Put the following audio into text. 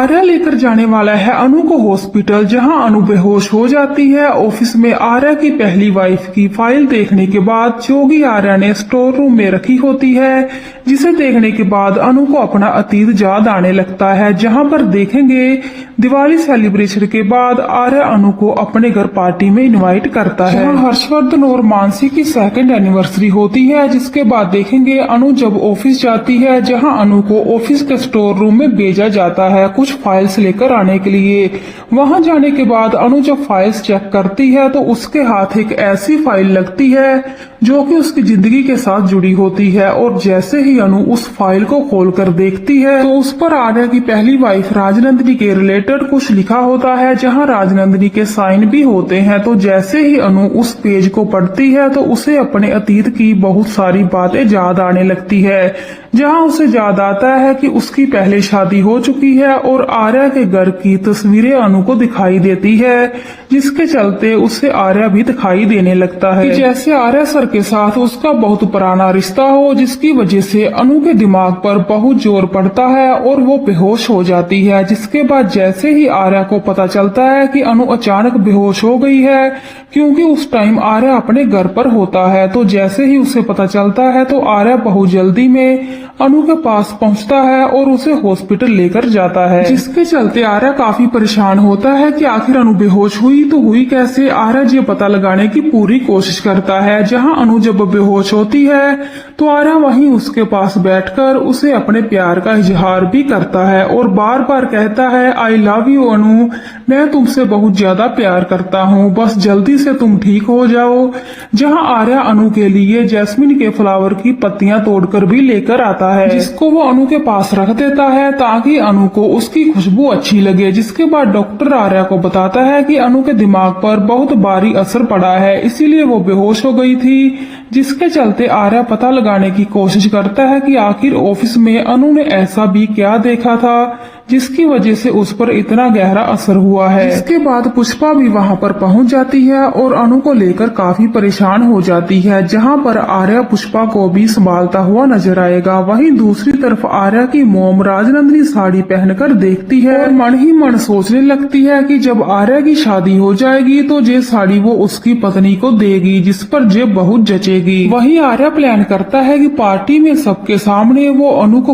आर्या लेकर जाने वाला है अनु को हॉस्पिटल, जहां अनु बेहोश हो जाती है। ऑफिस में आर्या की पहली वाइफ की फाइल देखने के बाद जोगी आर्या ने स्टोर रूम में रखी होती है, जिसे देखने के बाद अनु को अपना अतीत याद आने लगता है। जहां पर देखेंगे दिवाली सेलिब्रेशन के बाद आर्या अनु को अपने घर पार्टी में इनवाइट करता है। हर्षवर्धन और मानसी की सेकंड एनिवर्सरी होती है, जिसके बाद देखेंगे अनु जब ऑफिस जाती है, जहां अनु को ऑफिस के स्टोर रूम में भेजा जाता है कुछ फाइल्स लेकर आने के लिए। वहां जाने के बाद अनु जब फाइल्स चेक करती है तो उसके हाथ एक ऐसी फाइल लगती है जो कि उसकी जिंदगी के साथ जुड़ी होती है, और जैसे ही अनु उस फाइल को खोलकर देखती है तो उस पर आर्या की पहली वाइफ राजनंदिनी के रिलेटेड कुछ लिखा होता है, जहां राजनंदिनी के साइन भी होते हैं। तो जैसे ही अनु उस पेज को पढ़ती है तो उसे अपने अतीत की बहुत सारी बातें याद आने लगती है, जहां उसे याद आता है कि उसकी पहले शादी हो चुकी है और आर्या के घर की तस्वीरें अनु को दिखाई देती है, जिसके चलते उसे आर्या भी दिखाई देने लगता है कि जैसे आर्या सर के साथ उसका बहुत पुराना रिश्ता हो, जिसकी वजह से अनु के दिमाग पर बहुत जोर पड़ता है और वो बेहोश हो जाती है। जिसके बाद जैसे ही आर्या को पता चलता है कि अनु अचानक बेहोश हो गई है, क्योंकि उस टाइम आर्या अपने घर पर होता है, तो जैसे ही उसे पता चलता है तो आर्या बहुत जल्दी में अनु के पास पहुंचता है और उसे हॉस्पिटल लेकर जाता है। जिसके चलते आर्या काफी परेशान होता है कि आखिर अनु बेहोश हुई तो हुई कैसे। आर्या ये पता लगाने की पूरी कोशिश करता है। जहां अनु जब बेहोश होती है तो आर्या वहीं उसके पास बैठकर उसे अपने प्यार का इजहार भी करता है और बार बार कहता है, आई लव यू अनु, मैं तुमसे बहुत ज्यादा प्यार करता हूँ, बस जल्दी से तुम ठीक हो जाओ। जहां आर्या अनु के लिए जैस्मिन के फ्लावर की पत्तियां तोड़कर भी लेकर आता है, जिसको वो अनु के पास रख देता है ताकि अनु को उसकी खुशबू अच्छी लगे। जिसके बाद डॉक्टर आर्या को बताता है कि अनु के दिमाग पर बहुत भारी असर पड़ा है, इसीलिए वो बेहोश हो गई थी। जिसके चलते आर्या पता लगाने की कोशिश करता है कि आखिर ऑफिस में अनु ने ऐसा भी क्या देखा था जिसकी वजह से उस पर इतना गहरा असर हुआ है। इसके बाद पुष्पा भी वहां पर पहुंच जाती है और अनु को लेकर काफी परेशान हो जाती है, जहां पर आर्या पुष्पा को भी संभालता हुआ नजर आएगा। वहीं दूसरी तरफ आर्या की मोम राजनंदिनी साड़ी पहनकर देखती है और मन ही मन सोचने लगती है कि जब आर्या की शादी हो जाएगी तो ये साड़ी वो उसकी पत्नी को देगी, जिस पर जे बहुत जचेगी। वहीं आर्या प्लान करता है कि पार्टी में सबके सामने वो अनु को